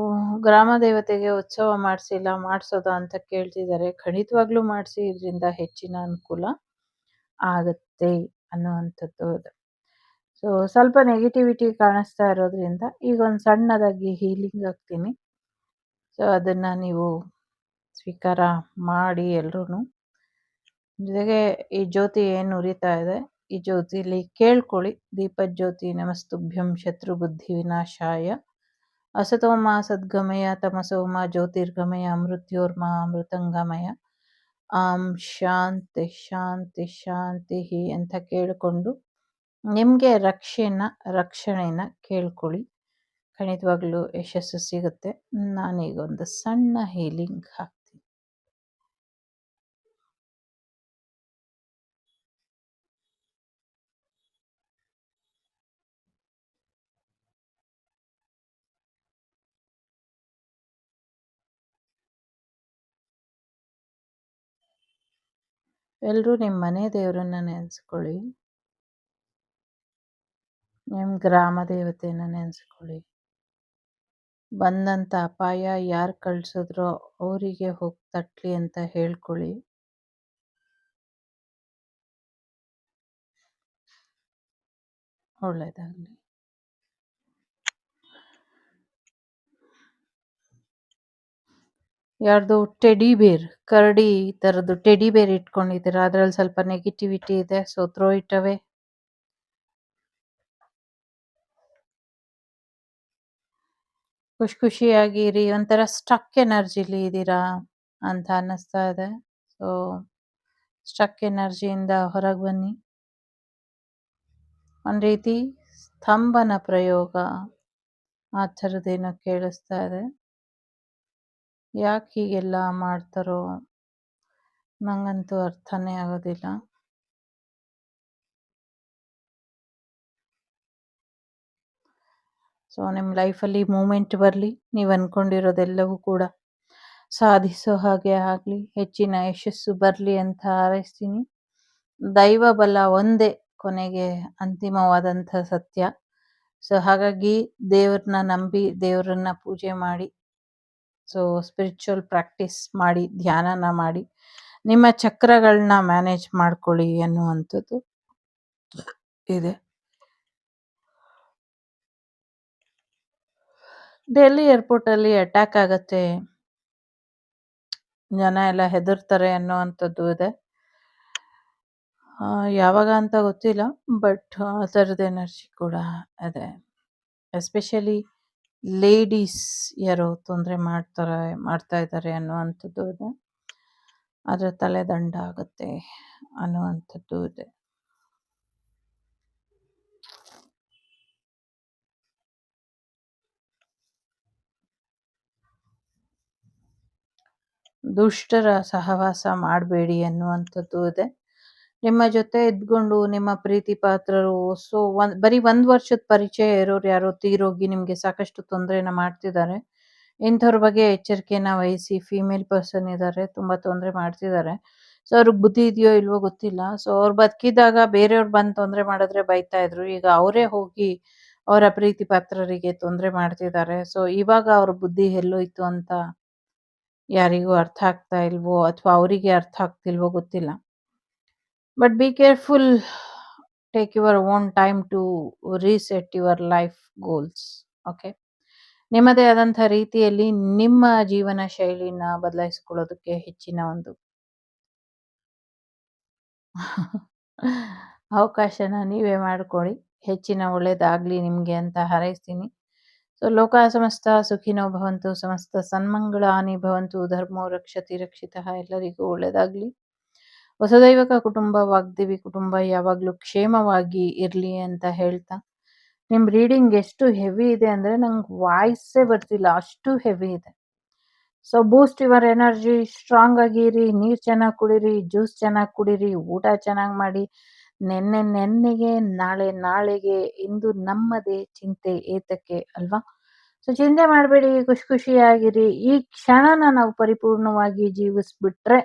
ಗ್ರಾಮ ದೇವತೆಗೆ ಉತ್ಸವ ಮಾಡಿಸಿಲ್ಲ, ಮಾಡಿಸೋದಾ ಅಂತ ಕೇಳ್ತಿದ್ದಾರೆ. ಖಂಡಿತವಾಗ್ಲೂ ಮಾಡಿಸಿ, ಇದರಿಂದ ಹೆಚ್ಚಿನ ಅನುಕೂಲ ಆಗುತ್ತೆ ಅನ್ನುವಂಥದ್ದು ಇದೆ. ಸೊ ಸ್ವಲ್ಪ ನೆಗೆಟಿವಿಟಿ ಕಾಣಿಸ್ತಾ ಇರೋದ್ರಿಂದ ಈಗ ಒಂದು ಸಣ್ಣದಾಗಿ ಹೀಲಿಂಗ್ ಆಗ್ತೀನಿ. ಸೊ ಅದನ್ನು ನೀವು ಸ್ವೀಕಾರ ಮಾಡಿ ಎಲ್ರೂ. ಜೊತೆಗೆ ಈ ಜ್ಯೋತಿ ಏನು ಉರಿತಾ ಇದೆ, ಈ ಜ್ಯೋತಿಲಿ ಕೇಳ್ಕೊಳ್ಳಿ. ದೀಪದ ಜ್ಯೋತಿ ನಮಸ್ತುಭ್ಯಂ ಶತ್ರು ಬುದ್ಧಿ ವಿನಾಶಾಯ ಅಸತೋಮ ಸದ್ಗಮಯ ತಮಸೋಮ ಜ್ಯೋತಿರ್ಗಮಯ ಮೃತ್ಯೋರ್ಮ ಅಮೃತಂಗಮಯ ಆಂ ಶಾಂತಿ ಶಾಂತಿ ಶಾಂತಿ ಅಂತ ಕೇಳಿಕೊಂಡು ನಿಮಗೆ ರಕ್ಷಣೆನ ಕೇಳ್ಕೊಳ್ಳಿ. ಖಂಡಿತವಾಗ್ಲೂ ಯಶಸ್ಸು ಸಿಗುತ್ತೆ. ನಾನೀಗ ಒಂದು ಸಣ್ಣ ಹೀಲಿಂಗ್ ಹಾಕ್ತೀನಿ. ಎಲ್ಲರೂ ನಿಮ್ಮ ಮನೆ ದೇವರನ್ನ ನೆನೆಸ್ಕೊಳ್ಳಿ. ನಿಮ್ಮ ಗ್ರಾಮ ದೇವತೆಯನ್ನ ನೆನೆಸ್ಕೊಳ್ಳಿ. ಬಂದಂಥ ಅಪಾಯ ಯಾರು ಕಳಿಸಿದ್ರೋ ಅವರಿಗೆ ಹೋಗಿ ತಟ್ಲಿ ಅಂತ ಹೇಳ್ಕೊಳ್ಳಿ. ಒಳ್ಳೆಯದಾಗಲಿ. ಯಾರ್ದು ಟೆಡಿ ಬೇರ್, ಕರಡಿ ಥರದ್ದು ಟೆಡಿ ಬೇರ್ ಇಟ್ಕೊಂಡಿದ್ದೀರಾ, ಅದರಲ್ಲಿ ಸ್ವಲ್ಪ ನೆಗೆಟಿವಿಟಿ ಇದೆ. So throw it away. ಖುಷಿಯಾಗಿರಿ. ಒಂಥರ ಸ್ಟಕ್ ಎನರ್ಜಿಲಿ ಇದ್ದೀರಾ ಅಂತ ಅನ್ನಿಸ್ತಾ ಇದೆ. ಸೊ ಸ್ಟಕ್ ಎನರ್ಜಿಯಿಂದ ಹೊರಗೆ ಬನ್ನಿ. ಒಂದು ರೀತಿ ಸ್ತಂಭನ ಪ್ರಯೋಗ ಆ ಥರದ್ದೇನೋ ಕೇಳಿಸ್ತಾ ಇದೆ. ಯಾಕೆ ಹೀಗೆಲ್ಲ ಮಾಡ್ತಾರೋ ನಂಗಂತೂ ಅರ್ಥನೇ ಆಗೋದಿಲ್ಲ. ಸೊ ನಿಮ್ಮ ಲೈಫಲ್ಲಿ ಮೂಮೆಂಟ್ ಬರಲಿ. ನೀವು ಅಂದ್ಕೊಂಡಿರೋದೆಲ್ಲವೂ ಕೂಡ ಸಾಧಿಸೋ ಹಾಗೆ ಆಗಲಿ. ಹೆಚ್ಚಿನ ಯಶಸ್ಸು ಬರಲಿ ಅಂತ ಹಾರೈಸ್ತೀನಿ. ದೈವ ಬಲ ಒಂದೇ ಕೊನೆಗೆ ಅಂತಿಮವಾದಂಥ ಸತ್ಯ. ಸೊ ಹಾಗಾಗಿ ದೇವ್ರನ್ನ ನಂಬಿ, ದೇವರನ್ನ ಪೂಜೆ ಮಾಡಿ, ಸೊ ಸ್ಪಿರಿಚುವಲ್ ಪ್ರಾಕ್ಟೀಸ್ ಮಾಡಿ, ಧ್ಯಾನನ ಮಾಡಿ, ನಿಮ್ಮ ಚಕ್ರಗಳನ್ನ ಮ್ಯಾನೇಜ್ ಮಾಡ್ಕೊಳ್ಳಿ ಅನ್ನುವಂಥದ್ದು ಇದೆ. ಡೆಲ್ಲಿ ಏರ್ಪೋರ್ಟಲ್ಲಿ ಅಟ್ಯಾಕ್ ಆಗತ್ತೆ, ಜನ ಎಲ್ಲ ಹೆದರ್ತಾರೆ ಅನ್ನುವಂಥದ್ದು ಇದೆ. ಯಾವಾಗ ಅಂತ ಗೊತ್ತಿಲ್ಲ, ಬಟ್ ಆ ಥರದ ಎನರ್ಜಿ ಕೂಡ ಇದೆ. ಎಸ್ಪೆಷಲಿ ಲೇಡೀಸ್ ಯಾರೋ ತೊಂದರೆ ಮಾಡ್ತಾ ಇದ್ದಾರೆ ಅನ್ನುವಂಥದ್ದು ಇದೆ. ಅದರ ತಲೆದಂಡ ಆಗುತ್ತೆ ಅನ್ನುವಂಥದ್ದು ಇದೆ. ದುಷ್ಟರ ಸಹವಾಸ ಮಾಡಬೇಡಿ ಅನ್ನುವಂಥದ್ದು ಇದೆ. ನಿಮ್ಮ ಜೊತೆ ಇದ್ಕೊಂಡು ನಿಮ್ಮ ಪ್ರೀತಿ ಪಾತ್ರರು ಬರೀ 1 ವರ್ಷದ ಪರಿಚಯ ಇರೋರು ಯಾರೋ ತೀರೋಗಿ ನಿಮಗೆ ಸಾಕಷ್ಟು ತೊಂದರೆನ ಮಾಡ್ತಿದ್ದಾರೆ. ಇಂಥವ್ರ ಬಗ್ಗೆ ಎಚ್ಚರಿಕೆನ ವಹಿಸಿ. ಫೀಮೇಲ್ ಪರ್ಸನ್ ಇದ್ದಾರೆ, ತುಂಬ ತೊಂದರೆ ಮಾಡ್ತಿದ್ದಾರೆ. ಸೊ ಅವ್ರಿಗೆ ಬುದ್ಧಿ ಇದೆಯೋ ಇಲ್ವೋ ಗೊತ್ತಿಲ್ಲ. ಸೊ ಅವ್ರು ಬದುಕಿದಾಗ ಬೇರೆಯವ್ರು ಬಂದು ತೊಂದರೆ ಮಾಡಿದ್ರೆ ಬೈತಾ ಇದ್ರು. ಈಗ ಅವರೇ ಹೋಗಿ ಅವರ ಪ್ರೀತಿ ಪಾತ್ರರಿಗೆ ತೊಂದರೆ ಮಾಡ್ತಿದ್ದಾರೆ. ಸೊ ಇವಾಗ ಅವ್ರ ಬುದ್ಧಿ ಎಲ್ಲೋಯ್ತು ಅಂತ ಯಾರಿಗೂ ಅರ್ಥ ಆಗ್ತಾ ಇಲ್ವೋ ಅಥವಾ ಅವರಿಗೆ ಅರ್ಥ ಆಗ್ತಿಲ್ವೋ ಗೊತ್ತಿಲ್ಲ. But be careful. Take your own time to reset your life goals. Okay, ನಿಮ್ಮದೇ ಆದಂಥ ರೀತಿಯಲ್ಲಿ ನಿಮ್ಮ ಜೀವನ ಶೈಲಿನ ಬದಲಾಯಿಸಿಕೊಳ್ಳೋದಕ್ಕೆ ಹೆಚ್ಚಿನ ಒಂದು ಅವಕಾಶನ ನೀವೇ ಮಾಡಿಕೊಳ್ಳಿ. ಹೆಚ್ಚಿನ ಒಳ್ಳೇದಾಗಲಿ ನಿಮಗೆ ಅಂತ ಹಾರೈಸ್ತೀನಿ. ಸೊ ಲೋಕ ಸಮಸ್ತ ಸುಖಿನೋ ಭವಂತು, ಸಮಸ್ತ ಸನ್ಮಂಗಳಾನಿ ಭವಂತು, ಧರ್ಮೋ ರಕ್ಷತಿ ರಕ್ಷಿತಃ. ಎಲ್ಲರಿಗೂ ಒಳ್ಳೇದಾಗಲಿ. ವಸುದೈವಕ ಕುಟುಂಬ, ವಾಗ್ದೇವಿ ಕುಟುಂಬ ಯಾವಾಗಲೂ ಕ್ಷೇಮವಾಗಿ ಇರಲಿ ಅಂತ ಹೇಳ್ತಾ, ನಿಮ್ಮ ರೀಡಿಂಗ್ ಎಷ್ಟು ಹೆವಿ ಇದೆ ಅಂದರೆ ನಂಗೆ ವಾಯ್ಸೇ ಬರ್ತಿಲ್ಲ, ಅಷ್ಟು ಹೆವಿ ಇದೆ. So Boost your energy. Strong ಆಗಿರಿ, ನೀರು ಚೆನ್ನಾಗಿ ಕುಡೀರಿ, ಜ್ಯೂಸ್ ಚೆನ್ನಾಗಿ ಕುಡೀರಿ, ಊಟ ಚೆನ್ನಾಗಿ ಮಾಡಿ. ನೆನ್ನೆಗೆ ನಾಳೆಗೆ, ಇಂದು ನಮ್ಮದೇ ಚಿಂತೆ ಏತಕ್ಕೆ ಅಲ್ವಾ? ಸೊ ಚಿಂತೆ ಮಾಡಬೇಡಿ, ಖುಷಿಯಾಗಿರಿ. ಈ ಕ್ಷಣನ ನಾವು ಪರಿಪೂರ್ಣವಾಗಿ ಜೀವಿಸ್ಬಿಟ್ರೆ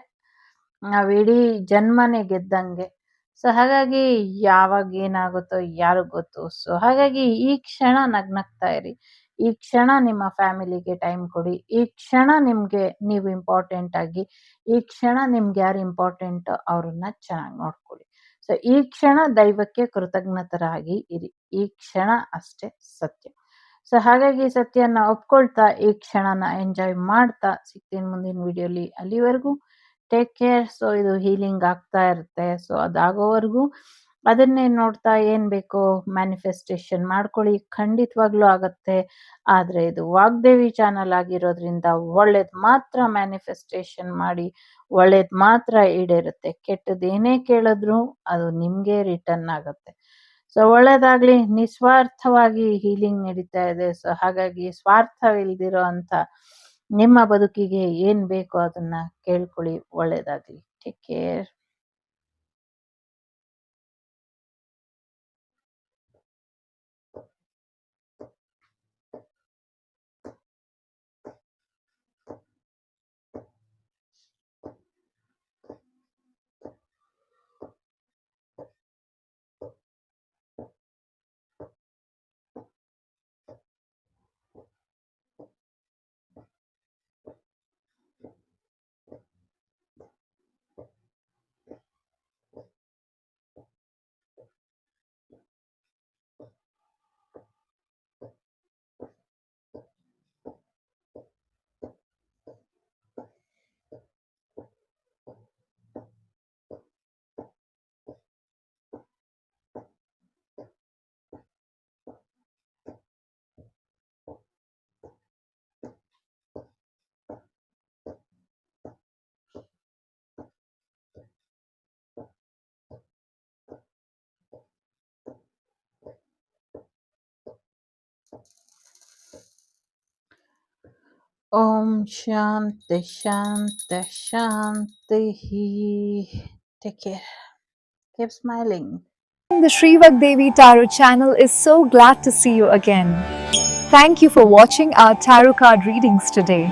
ನಾವಿಡೀ ಜನ್ಮನೇ ಗೆದ್ದಂಗೆ. ಸೊ ಹಾಗಾಗಿ ಯಾವಾಗ ಏನಾಗುತ್ತೋ ಯಾರಿಗ್ ಗೊತ್ತು. ಸೊ ಹಾಗಾಗಿ ಈ ಕ್ಷಣ ನಗ್ನಗ್ತಾ ಇರಿ. ಈ ಕ್ಷಣ ನಿಮ್ಮ ಫ್ಯಾಮಿಲಿಗೆ ಟೈಮ್ ಕೊಡಿ. ಈ ಕ್ಷಣ ನಿಮ್ಗೆ ನೀವು ಇಂಪಾರ್ಟೆಂಟ್ ಆಗಿ, ಈ ಕ್ಷಣ ನಿಮ್ಗೆ ಯಾರು ಇಂಪಾರ್ಟೆಂಟ್ ಅವ್ರನ್ನ ಚೆನ್ನಾಗಿ ನೋಡ್ಕೊಳ್ಳಿ. ಸೊ ಈ ಕ್ಷಣ ದೈವಕ್ಕೆ ಕೃತಜ್ಞತರಾಗಿ ಇರಿ. ಈ ಕ್ಷಣ ಅಷ್ಟೇ ಸತ್ಯ. ಸೊ ಹಾಗಾಗಿ ಸತ್ಯನ ಒಪ್ಕೊಳ್ತಾ ಈ ಕ್ಷಣನ ಎಂಜಾಯ್ ಮಾಡ್ತಾ ಸಿಗ್ತೀನಿ ಮುಂದಿನ ವಿಡಿಯೋಲಿ. ಅಲ್ಲಿವರೆಗೂ ಟೇಕ್ ಕೇರ್. ಸೊ ಇದು ಹೀಲಿಂಗ್ ಆಗ್ತಾ ಇರುತ್ತೆ. ಸೊ ಅದಾಗೋವರೆಗೂ ಅದನ್ನೇ ನೋಡ್ತಾ ಏನ್ ಬೇಕೋ ಮ್ಯಾನಿಫೆಸ್ಟೇಷನ್ ಮಾಡ್ಕೊಳ್ಳಿ. ಖಂಡಿತವಾಗ್ಲೂ ಆಗತ್ತೆ. ಆದ್ರೆ ಇದು ವಾಗ್ದೇವಿ ಚಾನಲ್ ಆಗಿರೋದ್ರಿಂದ ಒಳ್ಳೇದ್ ಮಾತ್ರ ಮ್ಯಾನಿಫೆಸ್ಟೇಷನ್ ಮಾಡಿ, ಒಳ್ಳೇದ್ ಮಾತ್ರ ಈಡೇರುತ್ತೆ. ಕೆಟ್ಟದೇನೇ ಕೇಳಿದ್ರು ಅದು ನಿಮ್ಗೆ ರಿಟರ್ನ್ ಆಗತ್ತೆ. ಸೊ ಒಳ್ಳೇದಾಗ್ಲಿ. ನಿಸ್ವಾರ್ಥವಾಗಿ ಹೀಲಿಂಗ್ ನಡೀತಾ ಇದೆ. ಸೊ ಹಾಗಾಗಿ ಸ್ವಾರ್ಥವಿಲ್ದಿರೋ ಅಂತ ನಿಮ್ಮ ಬದುಕಿಗೆ ಏನ್ ಬೇಕೋ ಅದನ್ನ ಕೇಳ್ಕೊಳ್ಳಿ. ಒಳ್ಳೇದಾಗ್ಲಿ. Take care. Om Shanti Shanti Shanti. Take care. Keep smiling. The Sri Vagdevi Tarot channel is so glad to see you again. Thank you for watching our tarot card readings today.